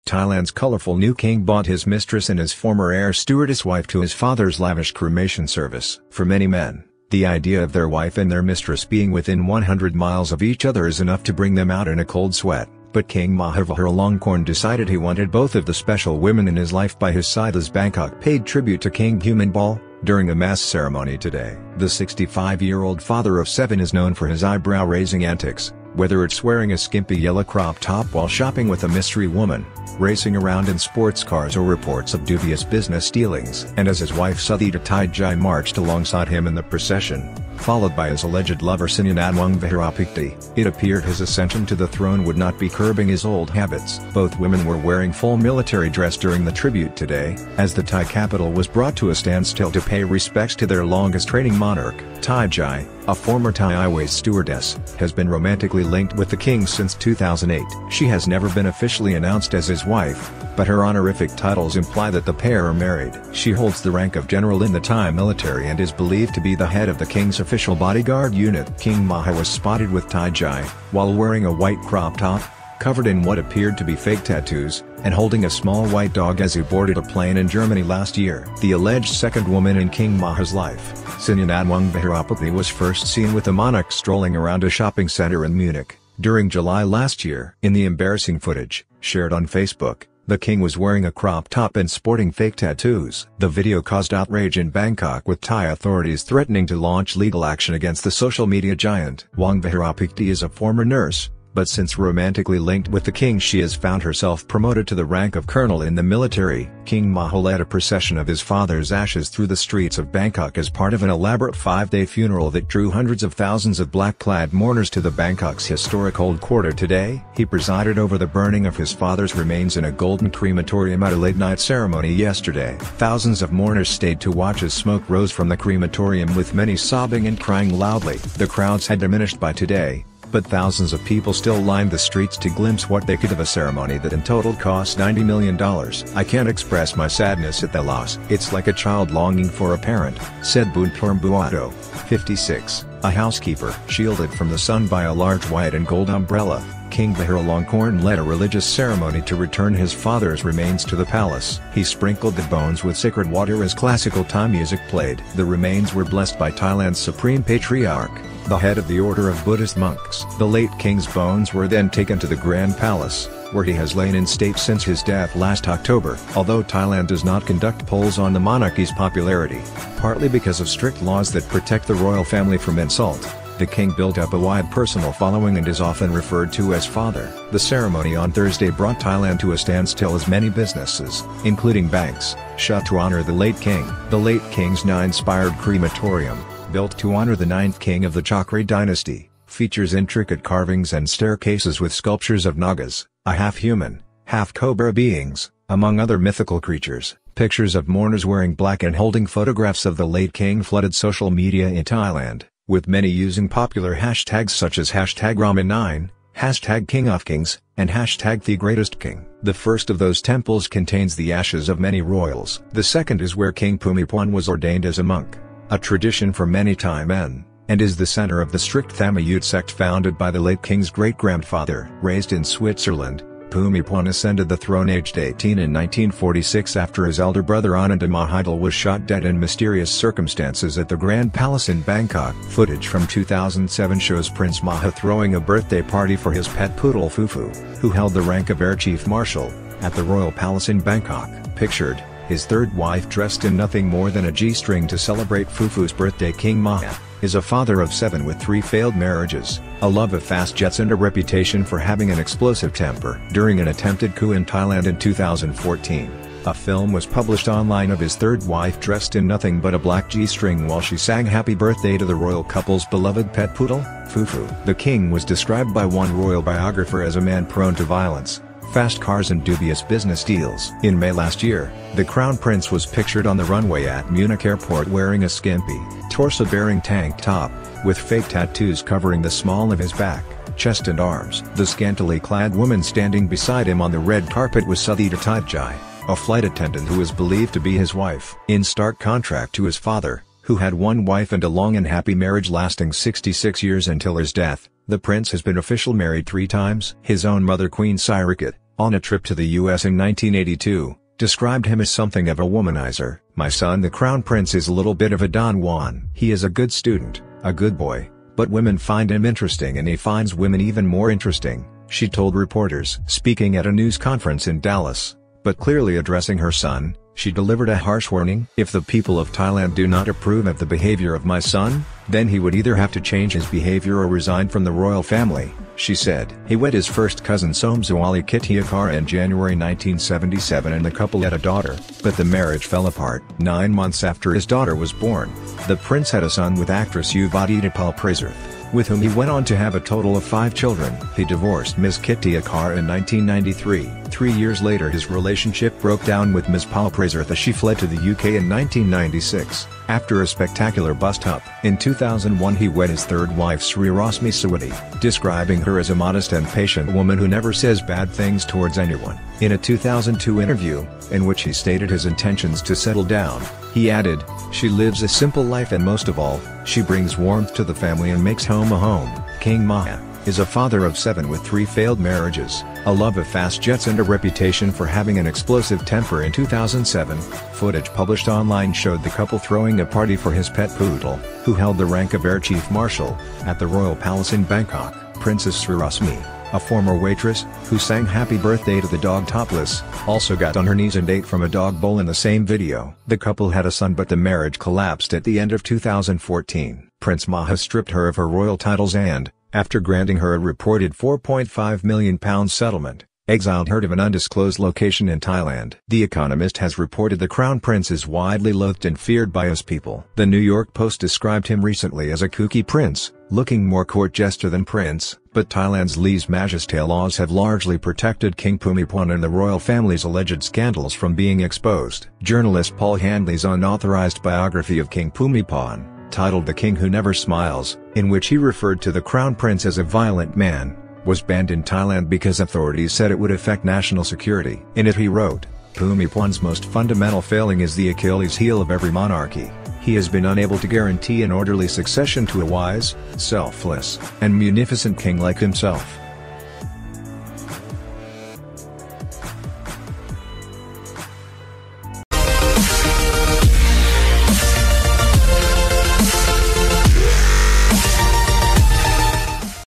Thailand's colorful new king brought his mistress and his former air stewardess wife to his father's lavish cremation service. For many men, the idea of their wife and their mistress being within 100 miles of each other is enough to bring them out in a cold sweat. But King Maha Vajiralongkorn decided he wanted both of the special women in his life by his side as Bangkok paid tribute to King Bhumibol during a mass ceremony today. The 65-year-old father of 7 is known for his eyebrow-raising antics, whether it's wearing a skimpy yellow crop top while shopping with a mystery woman, racing around in sports cars, or reports of dubious business dealings. And as his wife Suthita Thai marched alongside him in the procession, followed by his alleged lover Sinyanadwang Vajirapakti, it appeared his ascension to the throne would not be curbing his old habits. Both women were wearing full military dress during the tribute today, as the Thai capital was brought to a standstill to pay respects to their longest-reigning monarch. Thai, a former Thai Airways stewardess, has been romantically linked with the king since 2008. She has never been officially announced as his wife, but her honorific titles imply that the pair are married. She holds the rank of general in the Thai military and is believed to be the head of the king's official bodyguard unit. King Maha was spotted with Thai while wearing a white crop top, covered in what appeared to be fake tattoos, and holding a small white dog as he boarded a plane in Germany last year. The alleged second woman in King Maha's life, Sinyanadwang Vajirapakti, was first seen with the monarch strolling around a shopping center in Munich during July last year. In the embarrassing footage, shared on Facebook, the king was wearing a crop top and sporting fake tattoos. The video caused outrage in Bangkok, with Thai authorities threatening to launch legal action against the social media giant. Wang Vajirapakti is a former nurse, but since romantically linked with the king, she has found herself promoted to the rank of colonel in the military. King Maha led a procession of his father's ashes through the streets of Bangkok as part of an elaborate 5-day funeral that drew hundreds of thousands of black-clad mourners to the Bangkok's historic Old Quarter today. He presided over the burning of his father's remains in a golden crematorium at a late-night ceremony yesterday. Thousands of mourners stayed to watch as smoke rose from the crematorium, with many sobbing and crying loudly. The crowds had diminished by today, but thousands of people still lined the streets to glimpse what they could of a ceremony that in total cost $90 million. "I can't express my sadness at the loss. It's like a child longing for a parent," said Buntorm Buato, 56, a housekeeper. Shielded from the sun by a large white and gold umbrella, King Vajiralongkorn led a religious ceremony to return his father's remains to the palace. He sprinkled the bones with sacred water as classical Thai music played. The remains were blessed by Thailand's Supreme Patriarch, the head of the order of Buddhist monks. The late king's bones were then taken to the Grand Palace, where he has lain in state since his death last October. Although Thailand does not conduct polls on the monarchy's popularity, partly because of strict laws that protect the royal family from insult, the king built up a wide personal following and is often referred to as father. The ceremony on Thursday brought Thailand to a standstill as many businesses, including banks, shut to honor the late king. The late king's inspired crematorium, built to honor the 9th king of the Chakra dynasty, features intricate carvings and staircases with sculptures of Nagas, a half-human, half-cobra beings, among other mythical creatures. Pictures of mourners wearing black and holding photographs of the late king flooded social media in Thailand, with many using popular hashtags such as #Raman9, #KingofKings, and #TheGreatestKing. The first of those temples contains the ashes of many royals. The second is where King Bhumibol was ordained as a monk, a tradition for many Thai men, and is the center of the strict Thammayut sect founded by the late king's great-grandfather. Raised in Switzerland, Bhumibol ascended the throne aged 18 in 1946 after his elder brother Ananda Mahidol was shot dead in mysterious circumstances at the Grand Palace in Bangkok. Footage from 2007 shows Prince Maha throwing a birthday party for his pet poodle Fufu, who held the rank of Air Chief Marshal, at the Royal Palace in Bangkok. Pictured, his third wife dressed in nothing more than a G-string to celebrate Fufu's birthday. King Maha is a father of 7 with 3 failed marriages, a love of fast jets and a reputation for having an explosive temper. During an attempted coup in Thailand in 2014, a film was published online of his third wife dressed in nothing but a black G-string while she sang happy birthday to the royal couple's beloved pet poodle, Fufu. The king was described by one royal biographer as a man prone to violence, fast cars and dubious business deals. In May last year, the crown prince was pictured on the runway at Munich airport wearing a skimpy, torso-bearing tank top, with fake tattoos covering the small of his back, chest and arms. The scantily clad woman standing beside him on the red carpet was Suthita Thai, a flight attendant who is believed to be his wife. In stark contrast to his father, who had one wife and a long and happy marriage lasting 66 years until his death, the prince has been officially married 3 times. His own mother Queen Sirikit, on a trip to the US in 1982, described him as something of a womanizer. "My son the Crown Prince is a little bit of a Don Juan. He is a good student, a good boy, but women find him interesting and he finds women even more interesting," she told reporters. Speaking at a news conference in Dallas, but clearly addressing her son, she delivered a harsh warning. "If the people of Thailand do not approve of the behavior of my son, then he would either have to change his behavior or resign from the royal family," she said. He wed his first cousin Somzawali Kitiakara in January 1977 and the couple had a daughter, but the marriage fell apart. 9 months after his daughter was born, the prince had a son with actress Yuvadita Palprasarth, with whom he went on to have a total of 5 children. He divorced Ms. Kitiakara in 1993. 3 years later his relationship broke down with Ms. Palprasarth as she fled to the UK in 1996, after a spectacular bust-up. In 2001 he wed his third wife Sri Rasmi Sawati, describing her as a modest and patient woman who never says bad things towards anyone. In a 2002 interview, in which he stated his intentions to settle down, he added, "She lives a simple life and most of all, she brings warmth to the family and makes home a home." King Maha is a father of 7 with 3 failed marriages, a love of fast jets and a reputation for having an explosive temper. In 2007, footage published online showed the couple throwing a party for his pet poodle, who held the rank of Air Chief Marshal, at the Royal Palace in Bangkok. Princess Sri Rasmi, a former waitress, who sang happy birthday to the dog topless, also got on her knees and ate from a dog bowl in the same video. The couple had a son but the marriage collapsed at the end of 2014. Prince Maha stripped her of her royal titles and, after granting her a reported £4.5 million settlement, exiled her to an undisclosed location in Thailand. The Economist has reported the Crown Prince is widely loathed and feared by his people. The New York Post described him recently as a kooky prince, looking more court jester than prince, but Thailand's lèse-majesté laws have largely protected King Bhumibol and the royal family's alleged scandals from being exposed. Journalist Paul Handley's unauthorized biography of King Bhumibol, titled The King Who Never Smiles, in which he referred to the Crown Prince as a violent man, was banned in Thailand because authorities said it would affect national security. In it he wrote, "Bhumibol's most fundamental failing is the Achilles heel of every monarchy. He has been unable to guarantee an orderly succession to a wise, selfless, and munificent king like himself."